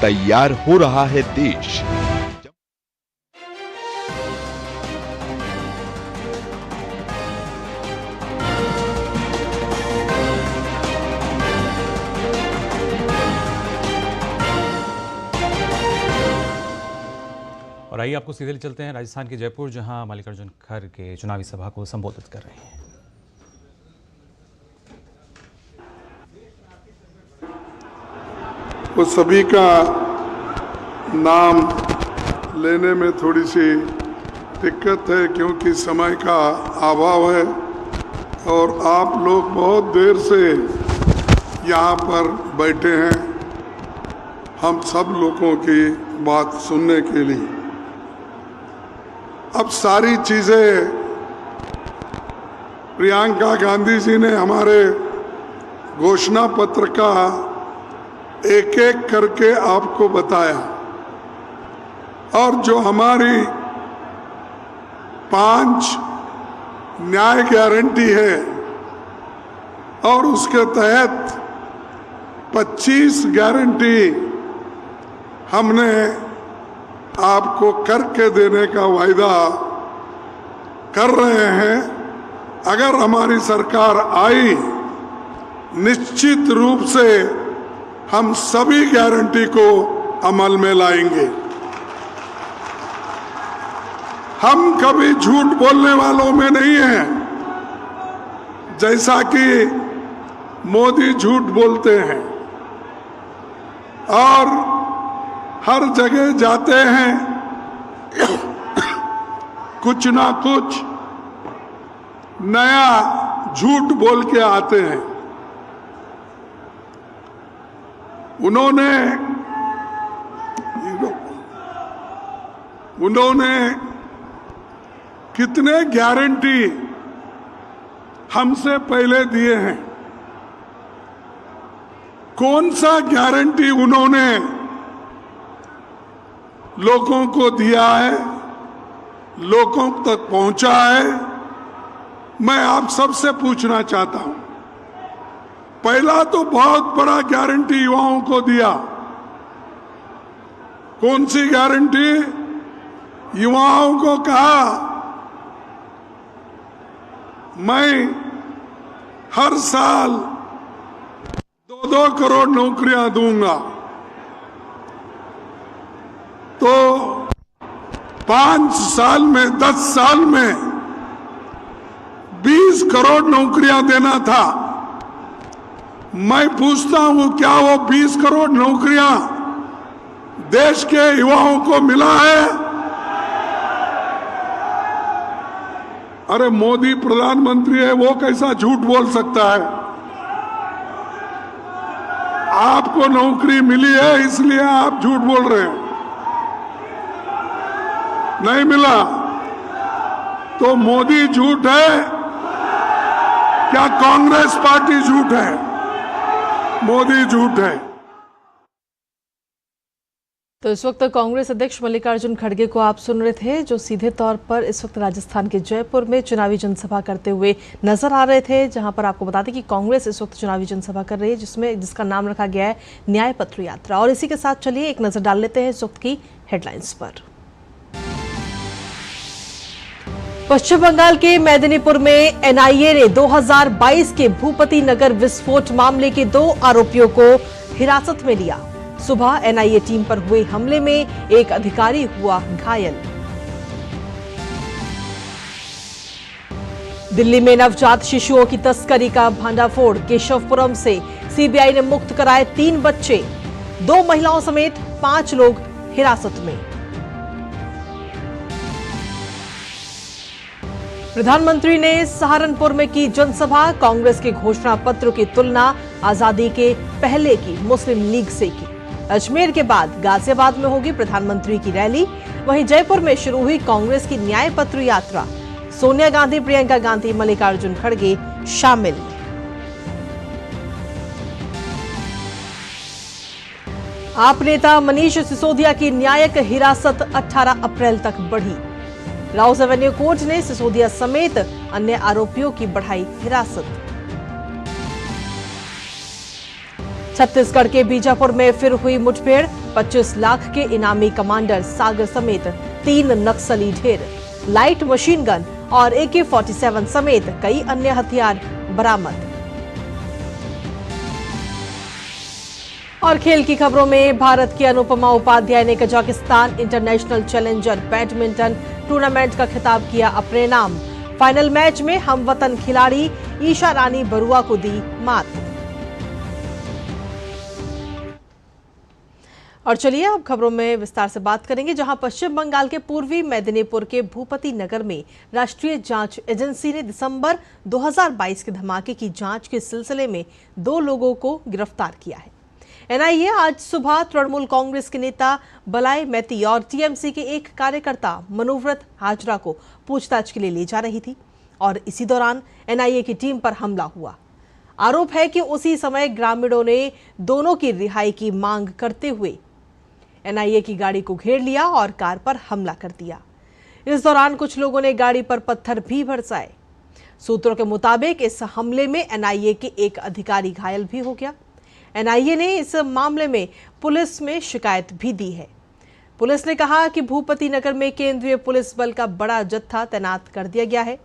तैयार हो रहा है देश। और आइए आपको सीधे चलते हैं राजस्थान के जयपुर, जहां मल्लिकार्जुन खड़गे चुनावी सभा को संबोधित कर रहे हैं। वो सभी का नाम लेने में थोड़ी सी दिक्कत है क्योंकि समय का अभाव है और आप लोग बहुत देर से यहाँ पर बैठे हैं हम सब लोगों की बात सुनने के लिए। अब सारी चीज़ें प्रियंका गांधी जी ने हमारे घोषणा पत्र का एक एक करके आपको बताया और जो हमारी 5 न्याय गारंटी है और उसके तहत 25 गारंटी हमने आपको करके देने का वायदा कर रहे हैं। अगर हमारी सरकार आई, निश्चित रूप से हम सभी गारंटी को अमल में लाएंगे। हम कभी झूठ बोलने वालों में नहीं हैं, जैसा कि मोदी झूठ बोलते हैं और हर जगह जाते हैं कुछ ना कुछ नया झूठ बोल के आते हैं। उन्होंने कितने गारंटी हमसे पहले दिए हैं, कौन सा गारंटी उन्होंने लोगों को दिया है, लोगों तक पहुंचा है, मैं आप सबसे पूछना चाहता हूं। पहला तो बहुत बड़ा गारंटी युवाओं को दिया। कौन सी गारंटी? युवाओं को कहा मैं हर साल 2-2 करोड़ नौकरियां दूंगा। तो 5 साल में 10 साल में 20 करोड़ नौकरियां देना था। मैं पूछता हूं क्या वो 20 करोड़ नौकरियां देश के युवाओं को मिला है? अरे मोदी प्रधानमंत्री है, वो कैसा झूठ बोल सकता है? आपको नौकरी मिली है इसलिए आप झूठ बोल रहे हैं। नहीं मिला तो मोदी झूठ है क्या कांग्रेस पार्टी झूठ है? मोदी झूठ है। तो इस वक्त कांग्रेस अध्यक्ष मल्लिकार्जुन खड़गे को आप सुन रहे थे, जो सीधे तौर पर इस वक्त राजस्थान के जयपुर में चुनावी जनसभा करते हुए नजर आ रहे थे, जहां पर आपको बता दें कि कांग्रेस इस वक्त चुनावी जनसभा कर रही है जिसका नाम रखा गया है न्याय पत्र यात्रा। और इसी के साथ चलिए एक नजर डाल लेते हैं इस वक्त की हेडलाइंस पर। पश्चिम बंगाल के मेदिनीपुर में एनआईए ने 2022 के भूपति नगर विस्फोट मामले के 2 आरोपियों को हिरासत में लिया। सुबह एनआईए टीम पर हुए हमले में एक अधिकारी हुआ घायल। दिल्ली में नवजात शिशुओं की तस्करी का भंडाफोड़। केशवपुरम से सीबीआई ने मुक्त कराए 3 बच्चे। 2 महिलाओं समेत 5 लोग हिरासत में। प्रधानमंत्री ने सहारनपुर में की जनसभा। कांग्रेस के घोषणा पत्र की तुलना आजादी के पहले की मुस्लिम लीग से की। अजमेर के बाद गाजियाबाद में होगी प्रधानमंत्री की रैली। वहीं जयपुर में शुरू हुई कांग्रेस की न्याय पत्र यात्रा। सोनिया गांधी, प्रियंका गांधी, मल्लिकार्जुन खड़गे शामिल। आप नेता मनीष सिसोदिया की न्यायिक हिरासत 18 अप्रैल तक बढ़ी। राउस एवेन्यू कोर्ट ने सिसोदिया समेत अन्य आरोपियों की बढ़ाई हिरासत। छत्तीसगढ़ के बीजापुर में फिर हुई मुठभेड़। 25 लाख के इनामी कमांडर सागर समेत 3 नक्सली ढेर। लाइट मशीन गन और AK-47 समेत कई अन्य हथियार बरामद। और खेल की खबरों में भारत की अनुपमा उपाध्याय ने Kazakhstan international challenger badminton tournament का खिताब किया अपने नाम। फाइनल मैच में हमवतन खिलाड़ी ईशा रानी बरुआ को दी मात। और चलिए अब खबरों में विस्तार से बात करेंगे, जहां पश्चिम बंगाल के पूर्वी मेदिनीपुर के भूपति नगर में राष्ट्रीय जांच एजेंसी ने दिसंबर 2022 के धमाके की जांच के सिलसिले में 2 लोगों को गिरफ्तार किया है। एनआईए आज सुबह तृणमूल कांग्रेस के नेता बलाई मैती और टीएमसी के एक कार्यकर्ता मनोव्रत हाजरा को पूछताछ के लिए ले जा रही थी और इसी दौरान एनआईए की टीम पर हमला हुआ। आरोप है कि उसी समय ग्रामीणों ने दोनों की रिहाई की मांग करते हुए एनआईए की गाड़ी को घेर लिया और कार पर हमला कर दिया। इस दौरान कुछ लोगों ने गाड़ी पर पत्थर भी बरसाए। सूत्रों के मुताबिक इस हमले में एनआईए के एक अधिकारी घायल भी हो गया। एनआईए ने इस मामले में पुलिस में शिकायत भी दी है। पुलिस ने कहा कि भूपति नगर में केंद्रीय पुलिस बल का बड़ा जत्था तैनात कर दिया गया है।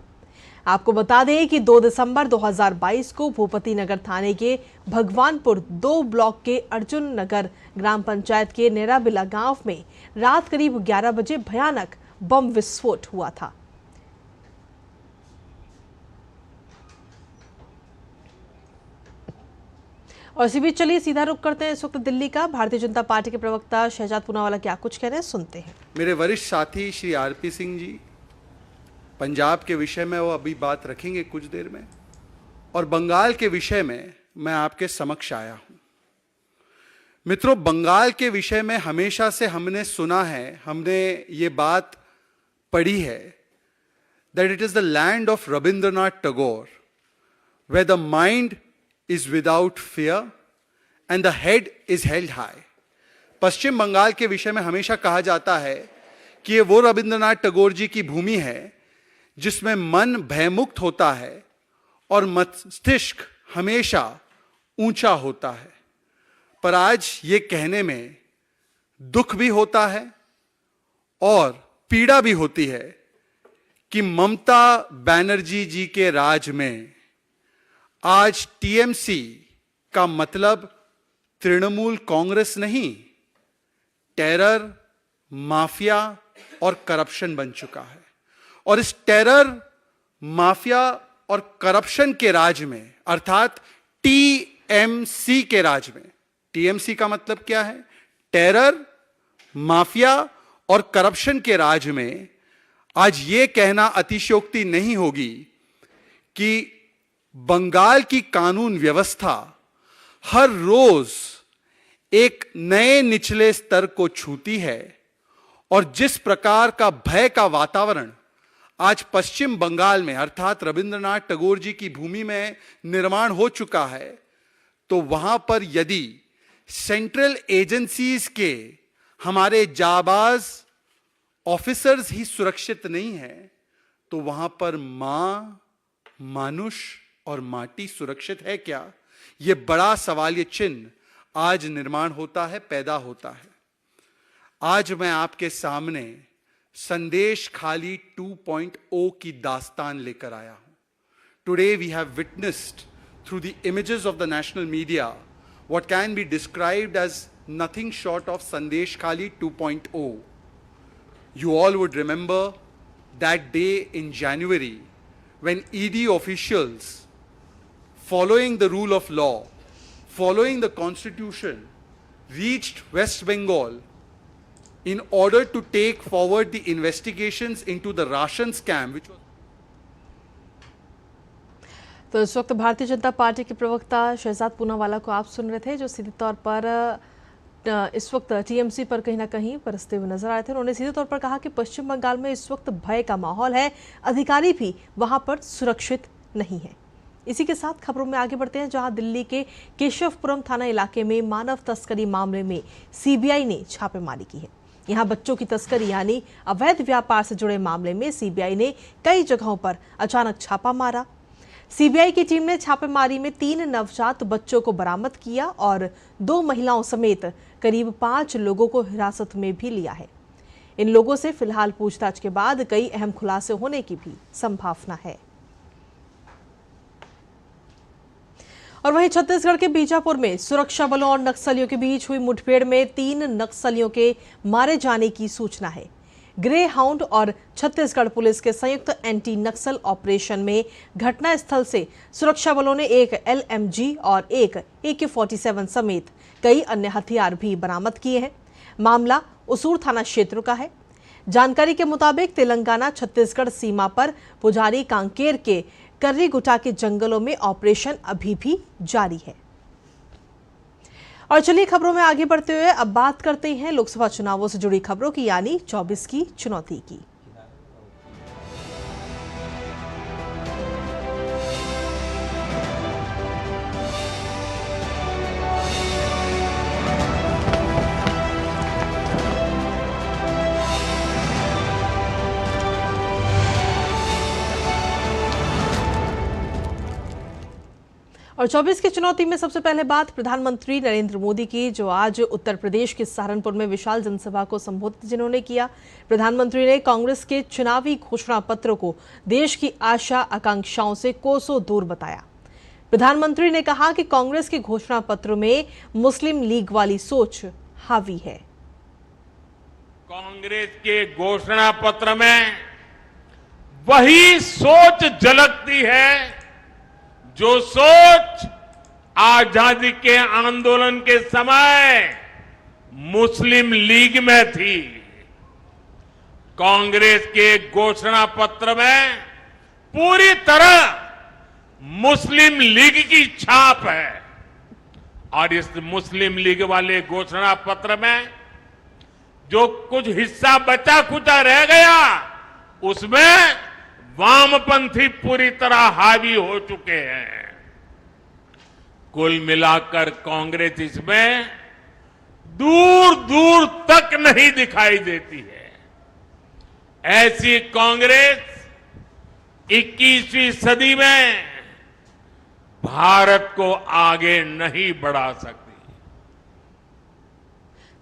आपको बता दें कि 2 दिसंबर 2022 को भूपति नगर थाने के भगवानपुर 2 ब्लॉक के अर्जुन नगर ग्राम पंचायत के नेराबिला गांव में रात करीब 11 बजे भयानक बम विस्फोट हुआ था। और इसी बीच चलिए सीधा रुख करते हैं इस वक्त दिल्ली का। भारतीय जनता पार्टी के प्रवक्ता शहजाद पूनावाला क्या कुछ कह रहे हैं, सुनते हैं। मेरे वरिष्ठ साथी श्री आरपी सिंह जी पंजाब के विषय में वो अभी बात रखेंगे कुछ देर में, और बंगाल के विषय में मैं आपके समक्ष आया हूं। मित्रों, बंगाल के विषय में हमेशा से हमने सुना है, हमने ये बात पढ़ी है that it is the land of Rabindranath Tagore where the mind is without fear and the head is held high। Paschim Bengal के विषय में हमेशा कहा जाता है कि ये वो रविंद्रनाथ टैगोर जी की भूमि है जिसमें मन भयमुक्त होता है और मस्तिष्क हमेशा ऊंचा होता है। पर आज ये कहने में दुख भी होता है और पीड़ा भी होती है कि ममता बनर्जी जी के राज में आज टीएमसी का मतलब तृणमूल कांग्रेस नहीं, टेरर, माफिया और करप्शन बन चुका है। और इस टेरर, माफिया और करप्शन के राज में, अर्थात टीएमसी के राज में, टीएमसी का मतलब क्या है? टेरर, माफिया और करप्शन के राज में आज यह कहना अतिशयोक्ति नहीं होगी कि बंगाल की कानून व्यवस्था हर रोज एक नए निचले स्तर को छूती है। और जिस प्रकार का भय का वातावरण आज पश्चिम बंगाल में अर्थात रविंद्रनाथ टैगोर जी की भूमि में निर्माण हो चुका है, तो वहां पर यदि सेंट्रल एजेंसीज के हमारे जाबाज ऑफिसर्स ही सुरक्षित नहीं है, तो वहां पर मां, मानुष और माटी सुरक्षित है क्या? यह बड़ा सवाल, ये चिन्ह आज निर्माण होता है, पैदा होता है। आज मैं आपके सामने संदेश खाली 2.0 की दास्तान लेकर आया हूं। Today we have witnessed through the images of the national media what can be described as nothing short of Sandeshkhali 2.0। You all would remember that day in January when ED officials, following the rule of law, following the constitution, reached West Bengal in order to take forward the investigations into the ration scam which was तो इस वक्त Bharatiya Janata party के प्रवक्ता शहजाद पूनावाला को आप सुन रहे थे, जो सीधे तौर पर इस वक्त टीएमसी पर कहीं ना कहीं बरसते हुए नजर आए थे। उन्होंने सीधे तौर पर कहा कि पश्चिम बंगाल में इस वक्त भय का माहौल है, अधिकारी भी वहां पर सुरक्षित नहीं है। इसी के साथ खबरों में आगे बढ़ते हैं, जहां दिल्ली के केशवपुरम थाना इलाके में मानव तस्करी मामले में सीबीआई ने छापेमारी की है। यहां बच्चों की तस्करी यानी अवैध व्यापार से जुड़े मामले में सीबीआई ने कई जगहों पर अचानक छापा मारा। सीबीआई की टीम ने छापेमारी में 3 नवजात बच्चों को बरामद किया और 2 महिलाओं समेत करीब 5 लोगों को हिरासत में भी लिया है। इन लोगों से फिलहाल पूछताछ के बाद कई अहम खुलासे होने की भी संभावना है। और वहीं छत्तीसगढ़ के बीजापुर में सुरक्षा बलों और नक्सलियों के बीच हुई मुठभेड़ में 3 नक्सलियों के मारे जाने की सूचना है। ग्रे हाउंड और छत्तीसगढ़ पुलिस के संयुक्त एंटी नक्सल ऑपरेशन में घटनास्थल से सुरक्षा बलों ने एक LMG और एक AK-47 समेत कई अन्य हथियार भी बरामद किए हैं। मामला उसूर थाना क्षेत्र का है। जानकारी के मुताबिक तेलंगाना छत्तीसगढ़ सीमा पर पुजारी कांकेर के कर्रीगुटा के जंगलों में ऑपरेशन अभी भी जारी है। और चलिए खबरों में आगे बढ़ते हुए अब बात करते हैं लोकसभा चुनावों से जुड़ी खबरों की, यानी 24 की चुनौती की। और 24 की चुनौती में सबसे पहले बात प्रधानमंत्री नरेंद्र मोदी की, जो आज उत्तर प्रदेश के सहारनपुर में विशाल जनसभा को संबोधित जिन्होंने किया। प्रधानमंत्री ने कांग्रेस के चुनावी घोषणा पत्र को देश की आशा आकांक्षाओं से कोसों दूर बताया। प्रधानमंत्री ने कहा कि कांग्रेस के घोषणा पत्र में मुस्लिम लीग वाली सोच हावी है। कांग्रेस के घोषणा पत्र में वही सोच झलकती है जो सोच आजादी के आंदोलन के समय मुस्लिम लीग में थी। कांग्रेस के घोषणा पत्र में पूरी तरह मुस्लिम लीग की छाप है और इस मुस्लिम लीग वाले घोषणा पत्र में जो कुछ हिस्सा बचा खुचा रह गया उसमें वामपंथी पूरी तरह हावी हो चुके हैं। कुल मिलाकर कांग्रेस इसमें दूर दूर तक नहीं दिखाई देती है। ऐसी कांग्रेस 21वीं सदी में भारत को आगे नहीं बढ़ा सकती।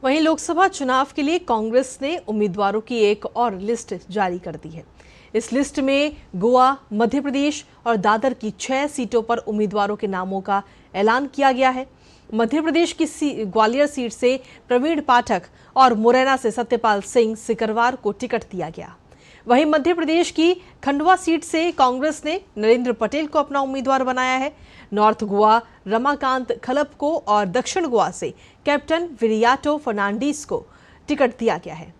वहीं लोकसभा चुनाव के लिए कांग्रेस ने उम्मीदवारों की एक और लिस्ट जारी कर दी है। इस लिस्ट में गोवा, मध्य प्रदेश और दादर की 6 सीटों पर उम्मीदवारों के नामों का ऐलान किया गया है। मध्य प्रदेश की ग्वालियर सीट से प्रवीण पाठक और मुरैना से सत्यपाल सिंह सिकरवार को टिकट दिया गया। वहीं मध्य प्रदेश की खंडवा सीट से कांग्रेस ने नरेंद्र पटेल को अपना उम्मीदवार बनाया है। नॉर्थ गोवा रमाकांत खलप को और दक्षिण गोवा से कैप्टन विरियाटो फर्नांडीज को टिकट दिया गया है।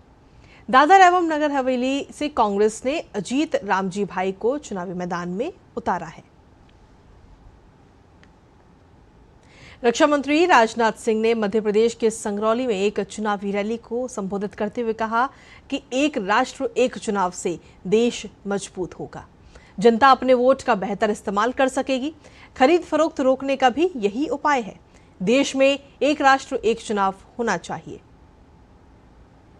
दादर एवं नगर हवेली से कांग्रेस ने अजीत रामजी भाई को चुनावी मैदान में उतारा है। रक्षा मंत्री राजनाथ सिंह ने मध्य प्रदेश के संगरौली में एक चुनावी रैली को संबोधित करते हुए कहा कि एक राष्ट्र एक चुनाव से देश मजबूत होगा। जनता अपने वोट का बेहतर इस्तेमाल कर सकेगी। खरीद फरोख्त रोकने का भी यही उपाय है। देश में एक राष्ट्र एक चुनाव होना चाहिए।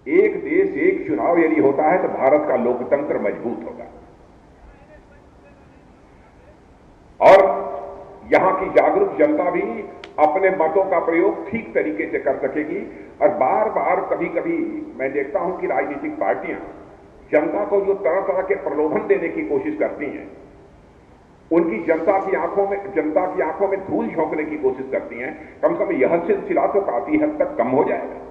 एक देश एक चुनाव यदि होता है तो भारत का लोकतंत्र मजबूत होगा और यहां की जागरूक जनता भी अपने मतों का प्रयोग ठीक तरीके से कर सकेगी। और बार बार कभी कभी मैं देखता हूं कि राजनीतिक पार्टियां जनता को जो तरह तरह के प्रलोभन देने की कोशिश करती हैं, उनकी जनता की आंखों में धूल झोंकने की कोशिश करती हैं। कम से कम यह सिलसिला तो काफी हद तक कम हो जाएगा।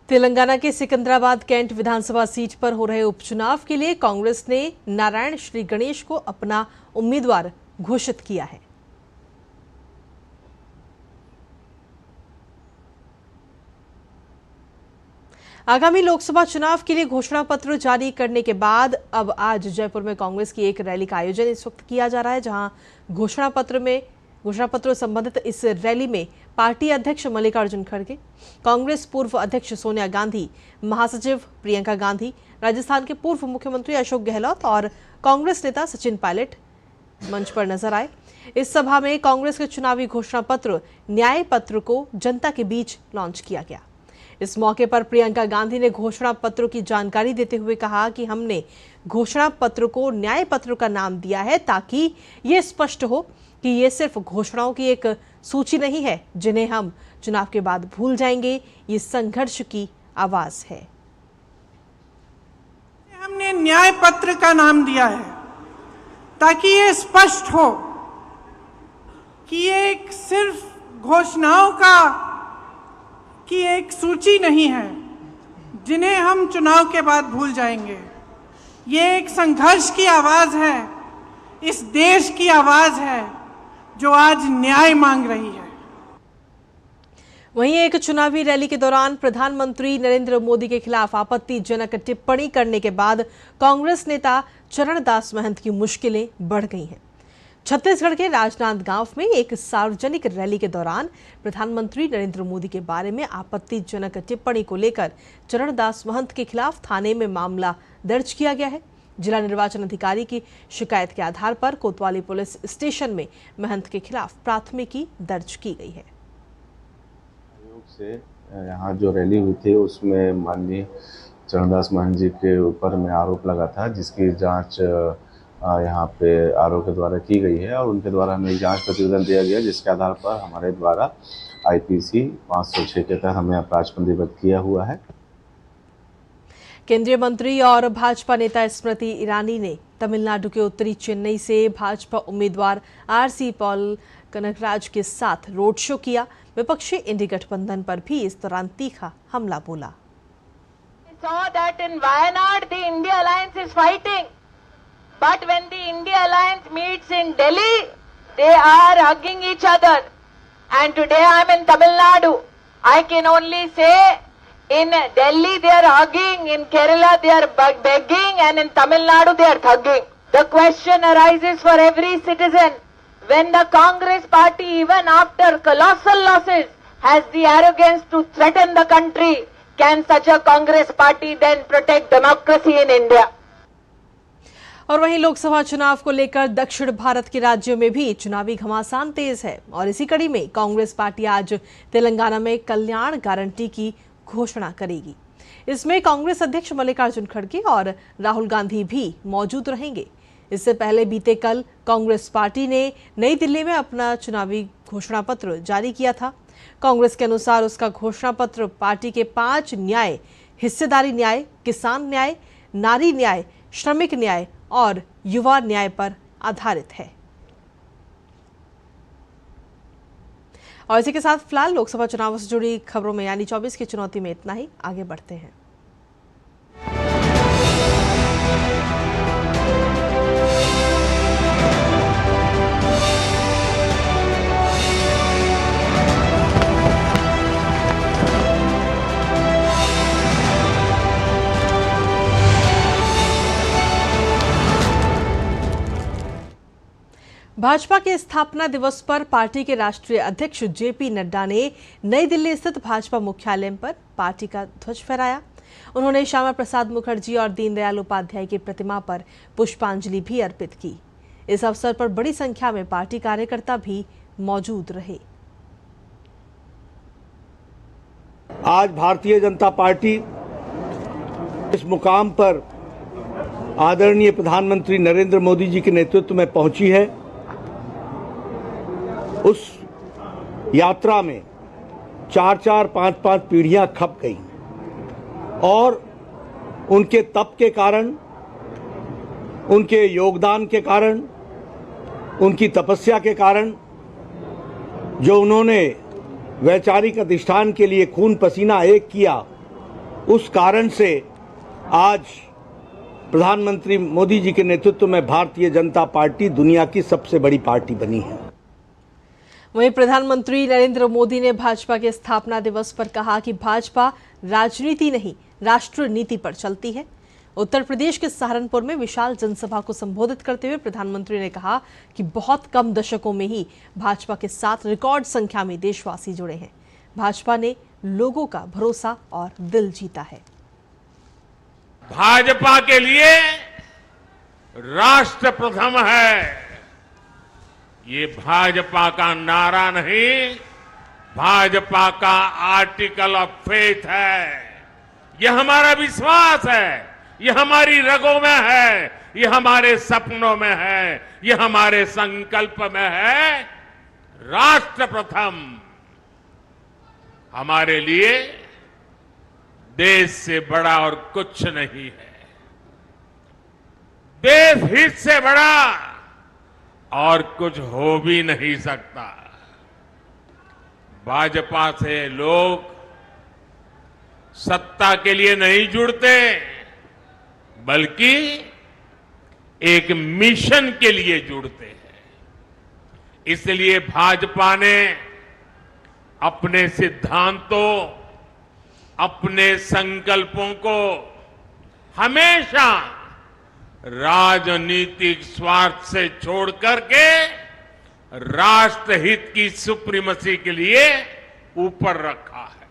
तेलंगाना के सिकंदराबाद कैंट विधानसभा सीट पर हो रहे उपचुनाव के लिए कांग्रेस ने नारायण श्री गणेश को अपना उम्मीदवार घोषित किया है। आगामी लोकसभा चुनाव के लिए घोषणा पत्र जारी करने के बाद अब आज जयपुर में कांग्रेस की एक रैली का आयोजन इस वक्त किया जा रहा है, जहां घोषणा पत्र संबंधित इस रैली में पार्टी अध्यक्ष मल्लिकार्जुन खड़गे, कांग्रेस पूर्व अध्यक्ष सोनिया गांधी, महासचिव प्रियंका गांधी, राजस्थान के पूर्व मुख्यमंत्री अशोक गहलोत और कांग्रेस नेता सचिन पायलट मंच पर नजर आए। इस सभा में कांग्रेस के चुनावी घोषणा पत्र न्याय पत्र को जनता के बीच लॉन्च किया गया। इस मौके पर प्रियंका गांधी ने घोषणा पत्र की जानकारी देते हुए कहा कि हमने घोषणा पत्र को न्याय पत्र का नाम दिया है ताकि ये स्पष्ट हो कि ये सिर्फ घोषणाओं की एक सूची नहीं है जिन्हें हम चुनाव के बाद भूल जाएंगे। ये संघर्ष की आवाज है। हमने न्याय पत्र का नाम दिया है ताकि ये स्पष्ट हो कि ये एक सिर्फ घोषणाओं की एक सूची नहीं है जिन्हें हम चुनाव के बाद भूल जाएंगे। ये एक संघर्ष की आवाज है, इस देश की आवाज है जो आज न्याय मांग रही है। वहीं एक चुनावी रैली के दौरान प्रधानमंत्री नरेंद्र मोदी के खिलाफ आपत्तिजनक टिप्पणी करने के बाद कांग्रेस नेता चरणदास महंत की मुश्किलें बढ़ गई हैं। छत्तीसगढ़ के राजनांदगांव में एक सार्वजनिक रैली के दौरान प्रधानमंत्री नरेंद्र मोदी के बारे में आपत्तिजनक टिप्पणी को लेकर चरणदास महंत के खिलाफ थाने में मामला दर्ज किया गया है। जिला निर्वाचन अधिकारी की शिकायत के आधार पर कोतवाली पुलिस स्टेशन में महंत के खिलाफ प्राथमिकी दर्ज की गई है। से यहाँ जो रैली हुई थी उसमें माननीय चरणदास महंत जी के ऊपर में आरोप लगा था, जिसकी जांच यहाँ पे आरोप के द्वारा की गई है और उनके द्वारा हमें जांच प्रतिवेदन दिया गया, जिसके आधार पर हमारे द्वारा आईपीसी 506 के तहत हमें अपराध पंजीबद्ध किया हुआ है। केंद्रीय मंत्री और भाजपा नेता स्मृति ईरानी ने तमिलनाडु के उत्तरी चेन्नई से भाजपा उम्मीदवार आरसी पॉल कनकराज के साथ रोड शो किया। विपक्षी इंडी गठबंधन पर भी इस दौरान तीखा हमला बोला। saw that in Wayanad the India Alliance is fighting, but when the India Alliance meets in Delhi, they are hugging each other. And today I am in Tamil Nadu. I can only say, in Delhi they are hugging, in Kerala they are begging, and in Tamil Nadu they are thugging. The question arises for every citizen, when the Congress party, even after colossal losses, has the arrogance to threaten the country, can such a Congress party then protect democracy in India? और वहीं लोकसभा चुनाव को लेकर दक्षिण भारत के राज्यों में भी चुनावी घमासान तेज है और इसी कड़ी में कांग्रेस पार्टी आज तेलंगाना में कल्याण गारंटी की घोषणा करेगी। इसमें कांग्रेस अध्यक्ष मल्लिकार्जुन खड़गे और राहुल गांधी भी मौजूद रहेंगे। इससे पहले बीते कल कांग्रेस पार्टी ने नई दिल्ली में अपना चुनावी घोषणा पत्र जारी किया था। कांग्रेस के अनुसार उसका घोषणा पत्र पार्टी के 5 न्याय, हिस्सेदारी न्याय, किसान न्याय, नारी न्याय, श्रमिक न्याय और युवा न्याय पर आधारित है। और इसी के साथ फिलहाल लोकसभा चुनाव से जुड़ी खबरों में यानी 24 की चुनौती में इतना ही। आगे बढ़ते हैं। भाजपा के स्थापना दिवस पर पार्टी के राष्ट्रीय अध्यक्ष जेपी नड्डा ने नई दिल्ली स्थित भाजपा मुख्यालय पर पार्टी का ध्वज फहराया। उन्होंने श्यामा प्रसाद मुखर्जी और दीनदयाल उपाध्याय की प्रतिमा पर पुष्पांजलि भी अर्पित की। इस अवसर पर बड़ी संख्या में पार्टी कार्यकर्ता भी मौजूद रहे। आज भारतीय जनता पार्टी इस मुकाम पर आदरणीय प्रधानमंत्री नरेंद्र मोदी जी के नेतृत्व में पहुंची है। उस यात्रा में 4-4, 5-5 पीढ़ियां खप गई और उनके तप के कारण, उनके योगदान के कारण, उनकी तपस्या के कारण, जो उन्होंने वैचारिक अधिष्ठान के लिए खून पसीना एक किया, उस कारण से आज प्रधानमंत्री मोदी जी के नेतृत्व में भारतीय जनता पार्टी दुनिया की सबसे बड़ी पार्टी बनी है। वहीं प्रधानमंत्री नरेंद्र मोदी ने भाजपा के स्थापना दिवस पर कहा कि भाजपा राजनीति नहीं, राष्ट्र नीति पर चलती है। उत्तर प्रदेश के सहारनपुर में विशाल जनसभा को संबोधित करते हुए प्रधानमंत्री ने कहा कि बहुत कम दशकों में ही भाजपा के साथ रिकॉर्ड संख्या में देशवासी जुड़े हैं। भाजपा ने लोगों का भरोसा और दिल जीता है। भाजपा के लिए राष्ट्र प्रथम है, ये भाजपा का नारा नहीं, भाजपा का आर्टिकल ऑफ फेथ है, यह हमारा विश्वास है, यह हमारी रगों में है, यह हमारे सपनों में है, यह हमारे संकल्प में है। राष्ट्र प्रथम हमारे लिए देश से बड़ा और कुछ नहीं है। देश हित से बड़ा और कुछ हो भी नहीं सकता। भाजपा से लोग सत्ता के लिए नहीं जुड़ते, बल्कि एक मिशन के लिए जुड़ते हैं। इसलिए भाजपा ने अपने सिद्धांतों, अपने संकल्पों को हमेशा राजनीतिक स्वार्थ से छोड़ करके राष्ट्रहित की सुप्रीमेसी के लिए ऊपर रखा है।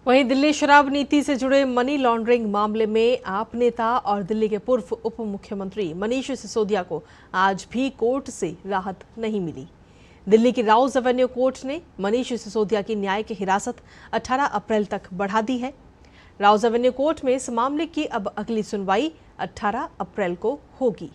वहीं दिल्ली शराब नीति से जुड़े मनी लॉन्ड्रिंग मामले में आप नेता और दिल्ली के पूर्व उप मुख्यमंत्री मनीष सिसोदिया को आज भी कोर्ट से राहत नहीं मिली। दिल्ली की राउज एवेन्यू कोर्ट ने मनीष सिसोदिया की न्यायिक हिरासत 18 अप्रैल तक बढ़ा दी है। राउज एवेन्यू कोर्ट में इस मामले की अब अगली सुनवाई 18 अप्रैल को होगी।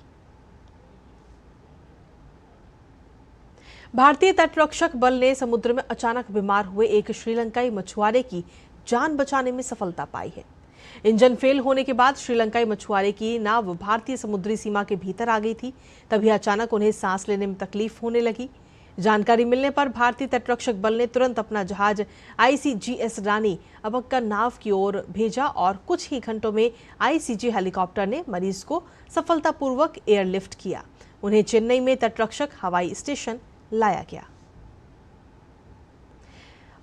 भारतीय तटरक्षक बल ने समुद्र में अचानक बीमार हुए एक श्रीलंकाई मछुआरे की जान बचाने में सफलता पाई है। इंजन फेल होने के बाद श्रीलंकाई मछुआरे की नाव भारतीय समुद्री सीमा के भीतर आ गई थी। तभी अचानक उन्हें सांस लेने में तकलीफ होने लगी। जानकारी मिलने पर भारतीय तटरक्षक बल ने तुरंत अपना जहाज ICGS रानी अबक्का नाव की ओर भेजा और कुछ ही घंटों में ICG हेलीकॉप्टर ने मरीज को सफलतापूर्वक एयरलिफ्ट किया। उन्हें चेन्नई में तटरक्षक हवाई स्टेशन लाया गया।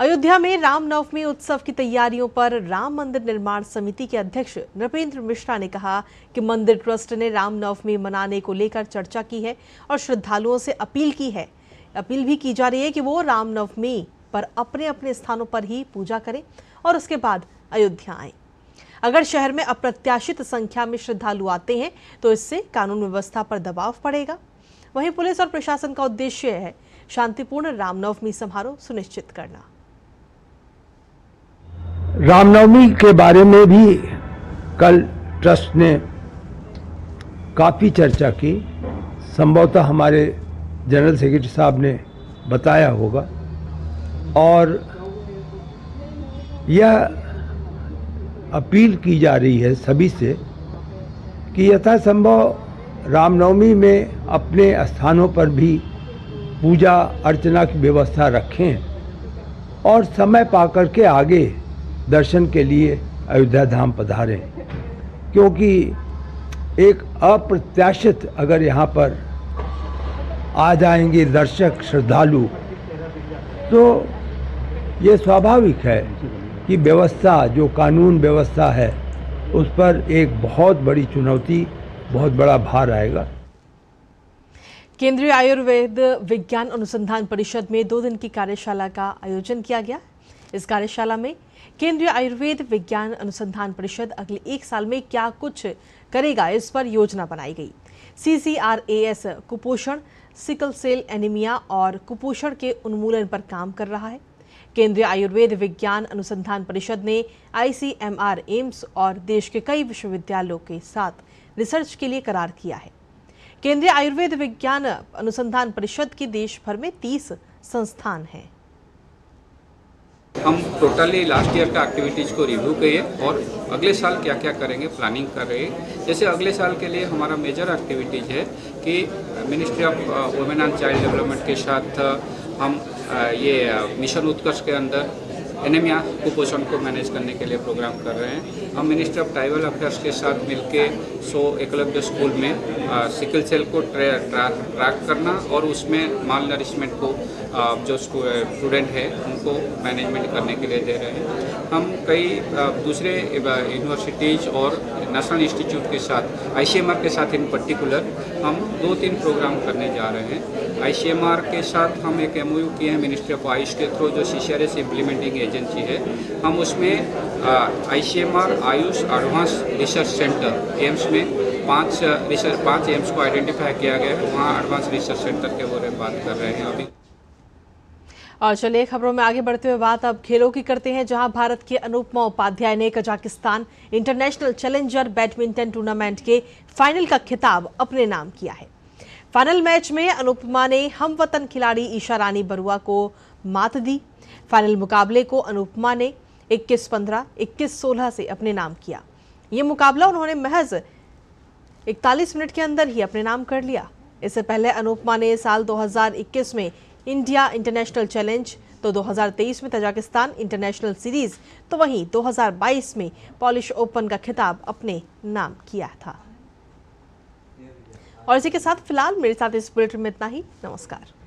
अयोध्या में रामनवमी उत्सव की तैयारियों पर राम मंदिर निर्माण समिति के अध्यक्ष नृपेंद्र मिश्रा ने कहा कि मंदिर ट्रस्ट ने रामनवमी मनाने को लेकर चर्चा की है और श्रद्धालुओं से अपील भी की जा रही है कि वो रामनवमी पर अपने अपने स्थानों पर ही पूजा करें और उसके बाद अयोध्या आएं। अगर शहर में अप्रत्याशित संख्या में श्रद्धालु आते हैं तो इससे कानून व्यवस्था पर दबाव पड़ेगा। वहीं पुलिस और प्रशासन का उद्देश्य है शांतिपूर्ण रामनवमी समारोह सुनिश्चित करना। रामनवमी के बारे में भी कल ट्रस्ट ने काफ़ी चर्चा की। संभवतः हमारे जनरल सेक्रेटरी साहब ने बताया होगा और यह अपील की जा रही है सभी से कि यथासंभव रामनवमी में अपने स्थानों पर भी पूजा अर्चना की व्यवस्था रखें और समय पाकर के आगे दर्शन के लिए अयोध्या धाम पधारें, क्योंकि एक अप्रत्याशित अगर यहाँ पर आ जाएंगे दर्शक श्रद्धालु तो ये स्वाभाविक है कि व्यवस्था जो कानून व्यवस्था है उस पर एक बहुत बड़ी चुनौती, बहुत बड़ा भार आएगा। केंद्रीय आयुर्वेद विज्ञान अनुसंधान परिषद में 2 दिन की कार्यशाला का आयोजन किया गया। इस कार्यशाला में केंद्रीय आयुर्वेद विज्ञान अनुसंधान परिषद अगले 1 साल में क्या कुछ करेगा, इस पर योजना बनाई गई। CCRAS कुपोषण, सिकल सेल एनीमिया और कुपोषण के उन्मूलन पर काम कर रहा है। केंद्रीय आयुर्वेद विज्ञान अनुसंधान परिषद ने ICMR, एम्स और देश के कई विश्वविद्यालयों के साथ रिसर्च के लिए करार किया है। केंद्रीय आयुर्वेद विज्ञान अनुसंधान परिषद के देश भर में 30 संस्थान हैं। हम टोटली लास्ट ईयर का एक्टिविटीज़ को रिव्यू किए और अगले साल क्या क्या करेंगे प्लानिंग कर रहे हैं। जैसे अगले साल के लिए हमारा मेजर एक्टिविटीज़ है कि ministry of women and child development के साथ हम ये मिशन उत्कर्ष के अंदर एनीमिया कुपोषण को मैनेज करने के लिए प्रोग्राम कर रहे हैं। हम मिनिस्ट्री ऑफ ट्राइबल अफेयर्स के साथ मिलके 100 एकलव्य स्कूल में सिकल सेल को ट्रैक करना और उसमें माल नरिशमेंट को जो स्टूडेंट है उनको मैनेजमेंट करने के लिए दे रहे हैं। हम कई दूसरे यूनिवर्सिटीज़ और नेशनल इंस्टीट्यूट के साथ ICMR के साथ इन पर्टिकुलर हम 2-3 प्रोग्राम करने जा रहे हैं। ICMR के साथ हम एक MOU किए हैं मिनिस्ट्री ऑफ आयुष के थ्रू, जो CCRAS इम्प्लीमेंटिंग एजेंसी है। हम उसमें ICMR Ayush advance research centre AIIMS में 5 एम्स को आइडेंटिफाई किया गया है, वहाँ एडवांस रिसर्च सेंटर के बारे में बात कर रहे हैं अभी। और चलिए खबरों में आगे बढ़ते हुए बात अब खेलों की करते हैं, जहां भारत के अनुपमा उपाध्याय ने Kazakhstan international challenger badminton tournament के फाइनल का खिताब अपने नाम किया है। फाइनल मैच में अनुपमा ने हमवतन खिलाड़ी ईशा रानी बरुआ को मात दी। फाइनल मुकाबले को अनुपमा ने 21-15, 21-16 से अपने नाम किया। ये मुकाबला उन्होंने महज 41 मिनट के अंदर ही अपने नाम कर लिया। इससे पहले अनुपमा ने साल 2021 में इंडिया इंटरनेशनल चैलेंज, तो 2023 में तजाकिस्तान इंटरनेशनल सीरीज, तो वहीं 2022 में पॉलिश ओपन का खिताब अपने नाम किया था। और इसी के साथ फिलहाल मेरे साथ इस बुलेटिन में इतना ही। नमस्कार।